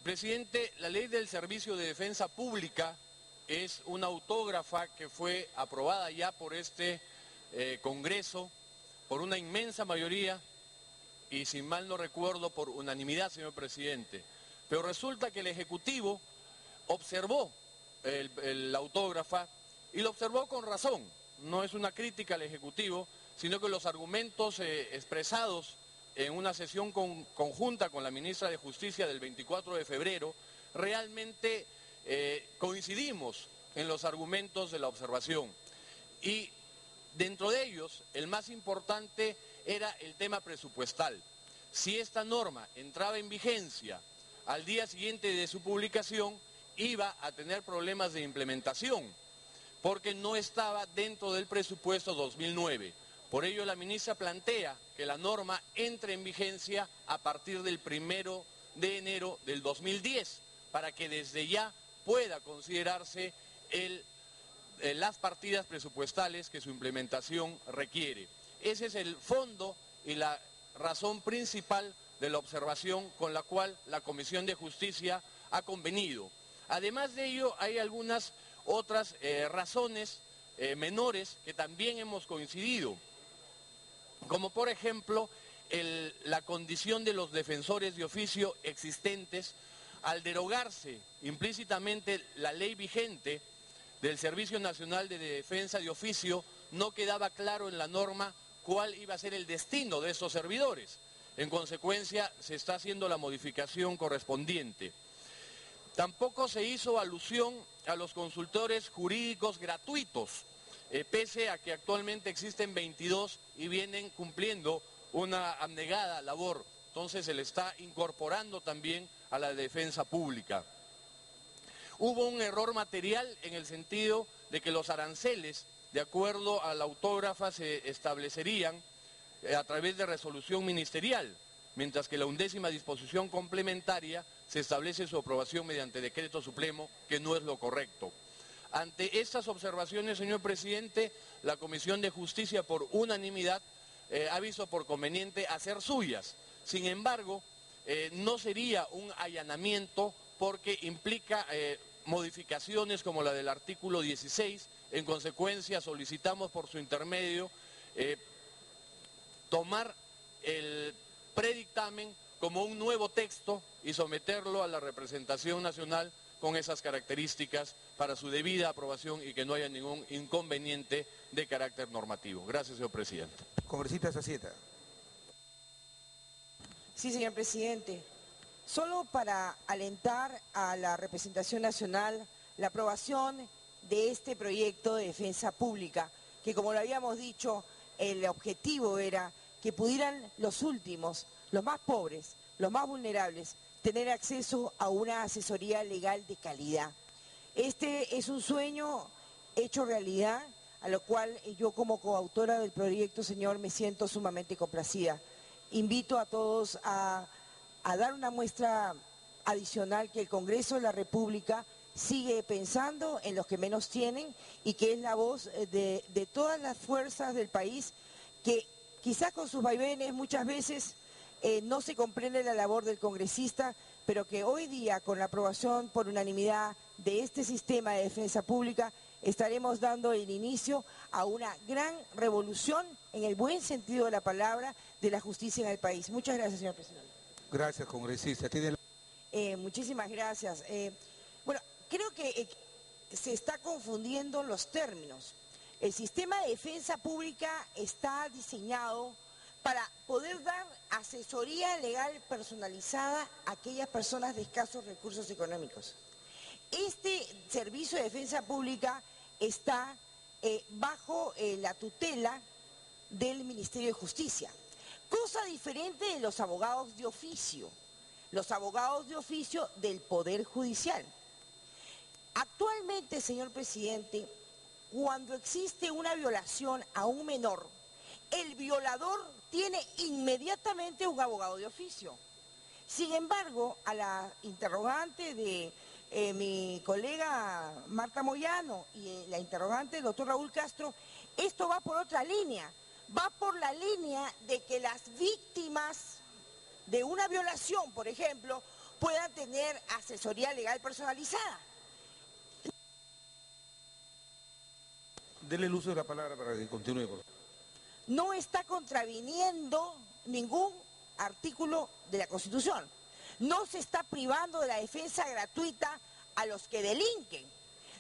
Presidente, la ley del Servicio de Defensa Pública es una autógrafa que fue aprobada ya por este Congreso por una inmensa mayoría y, si mal no recuerdo, por unanimidad, señor Presidente. Pero resulta que el Ejecutivo observó la autógrafa y lo observó con razón. No es una crítica al Ejecutivo, sino que los argumentos expresados en una sesión conjunta con la ministra de Justicia del 24 de febrero, realmente coincidimos en los argumentos de la observación. Y dentro de ellos, el más importante era el tema presupuestal. Si esta norma entraba en vigencia al día siguiente de su publicación, iba a tener problemas de implementación, porque no estaba dentro del presupuesto 2009. Por ello, la ministra plantea que la norma entre en vigencia a partir del 1 de enero del 2010, para que desde ya pueda considerarse las partidas presupuestales que su implementación requiere. Ese es el fondo y la razón principal de la observación con la cual la Comisión de Justicia ha convenido. Además de ello, hay algunas otras razones menores que también hemos coincidido, como por ejemplo la condición de los defensores de oficio existentes. Al derogarse implícitamente la ley vigente del Servicio Nacional de Defensa de Oficio, no quedaba claro en la norma cuál iba a ser el destino de estos servidores. En consecuencia, se está haciendo la modificación correspondiente. Tampoco se hizo alusión a los consultores jurídicos gratuitos, pese a que actualmente existen 22 y vienen cumpliendo una abnegada labor. Entonces se le está incorporando también a la defensa pública. Hubo un error material en el sentido de que los aranceles, de acuerdo a la autógrafa, se establecerían a través de resolución ministerial, mientras que la 11ª disposición complementaria se establece su aprobación mediante decreto supremo, que no es lo correcto. Ante estas observaciones, señor Presidente, la Comisión de Justicia, por unanimidad, ha visto por conveniente hacer suyas. Sin embargo, no sería un allanamiento porque implica modificaciones como la del artículo 16. En consecuencia, solicitamos por su intermedio tomar el predictamen como un nuevo texto y someterlo a la representación nacional con esas características para su debida aprobación y que no haya ningún inconveniente de carácter normativo. Gracias, señor Presidente. Congresista Zacieta. Sí, señor Presidente. Solo para alentar a la representación nacional la aprobación de este proyecto de defensa pública, que como lo habíamos dicho, el objetivo era que pudieran los últimos, los más pobres, los más vulnerables, tener acceso a una asesoría legal de calidad. Este es un sueño hecho realidad, a lo cual yo como coautora del proyecto, señor, me siento sumamente complacida. Invito a todos a dar una muestra adicional que el Congreso de la República sigue pensando en los que menos tienen y que es la voz de todas las fuerzas del país que quizás con sus vaivenes muchas veces no se comprende la labor del congresista, pero que hoy día con la aprobación por unanimidad de este sistema de defensa pública estaremos dando el inicio a una gran revolución en el buen sentido de la palabra de la justicia en el país. Muchas gracias, señor presidente. Gracias, congresista. Muchísimas gracias. Bueno, creo que se está confundiendo los términos. El sistema de defensa pública está diseñado para poder dar asesoría legal personalizada a aquellas personas de escasos recursos económicos. Este servicio de defensa pública está bajo la tutela del Ministerio de Justicia, cosa diferente de los abogados de oficio del Poder Judicial. Actualmente, señor presidente, cuando existe una violación a un menor, el violador tiene inmediatamente un abogado de oficio. Sin embargo, a la interrogante de mi colega Marta Moyano y la interrogante del doctor Raúl Castro, esto va por otra línea. Va por la línea de que las víctimas de una violación, por ejemplo, puedan tener asesoría legal personalizada. Dele el uso de la palabra para que continúe, por favor. No está contraviniendo ningún artículo de la Constitución. No se está privando de la defensa gratuita a los que delinquen.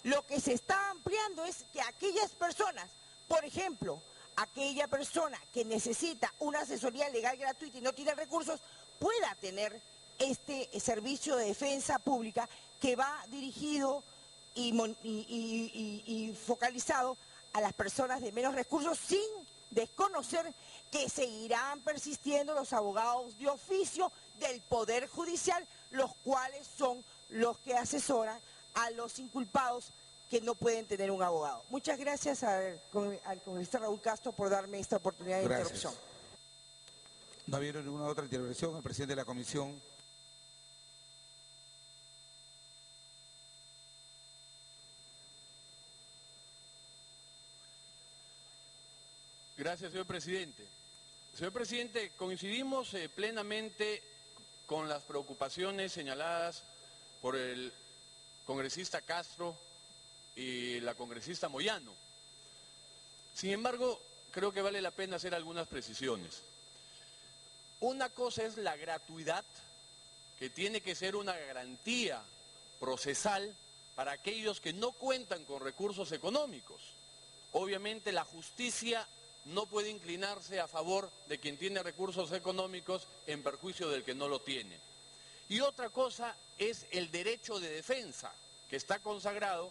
Lo que se está ampliando es que aquellas personas, por ejemplo, aquella persona que necesita una asesoría legal gratuita y no tiene recursos, pueda tener este servicio de defensa pública que va dirigido y focalizado a las personas de menos recursos, sin desconocer que seguirán persistiendo los abogados de oficio del Poder Judicial, los cuales son los que asesoran a los inculpados que no pueden tener un abogado. Muchas gracias al congresista Raúl Castro por darme esta oportunidad de interrupción. ¿No vieron ninguna otra intervención? El presidente de la comisión. Gracias, señor presidente. Señor presidente, coincidimos plenamente con las preocupaciones señaladas por el congresista Castro y la congresista Moyano. Sin embargo, creo que vale la pena hacer algunas precisiones. Una cosa es la gratuidad, que tiene que ser una garantía procesal para aquellos que no cuentan con recursos económicos. Obviamente la justicia no puede inclinarse a favor de quien tiene recursos económicos en perjuicio del que no lo tiene. Y otra cosa es el derecho de defensa, que está consagrado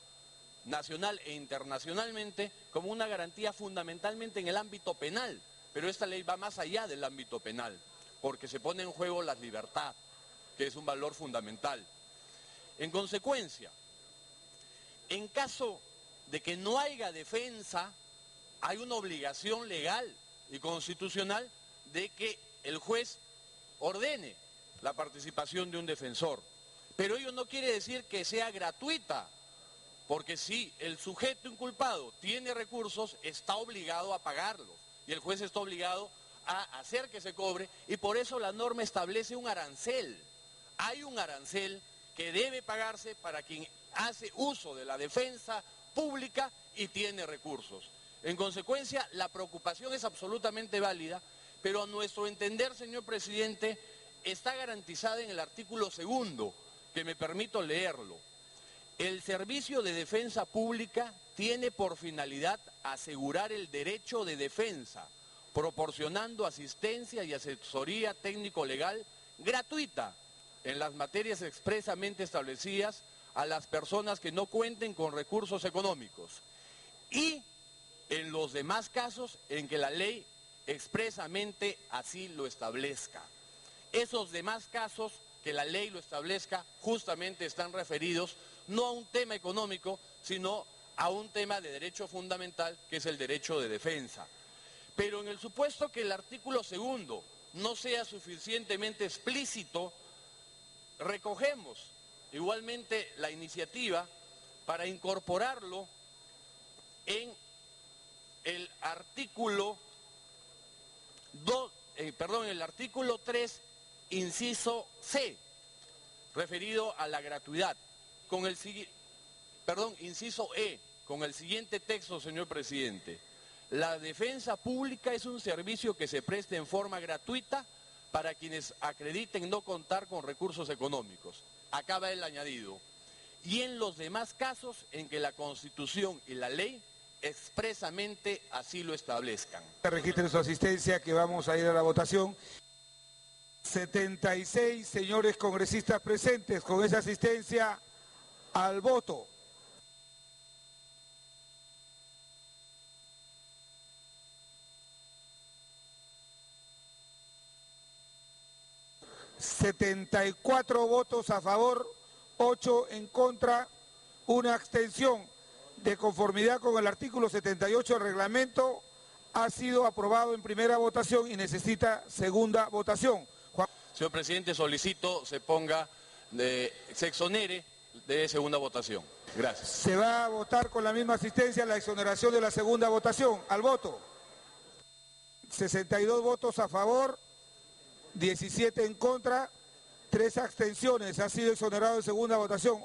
nacional e internacionalmente como una garantía fundamentalmente en el ámbito penal, pero esta ley va más allá del ámbito penal, porque se pone en juego la libertad, que es un valor fundamental. En consecuencia, en caso de que no haya defensa, hay una obligación legal y constitucional de que el juez ordene la participación de un defensor. Pero ello no quiere decir que sea gratuita, porque si el sujeto inculpado tiene recursos, está obligado a pagarlos, y el juez está obligado a hacer que se cobre, y por eso la norma establece un arancel. Hay un arancel que debe pagarse para quien hace uso de la defensa pública y tiene recursos. En consecuencia, la preocupación es absolutamente válida, pero a nuestro entender, señor presidente, está garantizada en el artículo 2, que me permito leerlo. El servicio de defensa pública tiene por finalidad asegurar el derecho de defensa, proporcionando asistencia y asesoría técnico-legal gratuita en las materias expresamente establecidas a las personas que no cuenten con recursos económicos y en los demás casos en que la ley expresamente así lo establezca. Esos demás casos que la ley lo establezca justamente están referidos no a un tema económico, sino a un tema de derecho fundamental, que es el derecho de defensa. Pero en el supuesto que el artículo 2 no sea suficientemente explícito, recogemos igualmente la iniciativa para incorporarlo en el artículo 3, inciso C, referido a la gratuidad, con el inciso E, con el siguiente texto, señor presidente. La defensa pública es un servicio que se presta en forma gratuita para quienes acrediten no contar con recursos económicos. Acaba el añadido. Y en los demás casos en que la Constitución y la ley expresamente así lo establezcan. Registren su asistencia, que vamos a ir a la votación. 76 señores congresistas presentes. Con esa asistencia al voto. ...74 votos a favor, 8 en contra, 1 abstención. De conformidad con el artículo 78 del reglamento, ha sido aprobado en primera votación y necesita segunda votación. Señor presidente, solicito se exonere de segunda votación. Gracias. Se va a votar con la misma asistencia la exoneración de la segunda votación. Al voto. 62 votos a favor, 17 en contra, 3 abstenciones. Ha sido exonerado en segunda votación.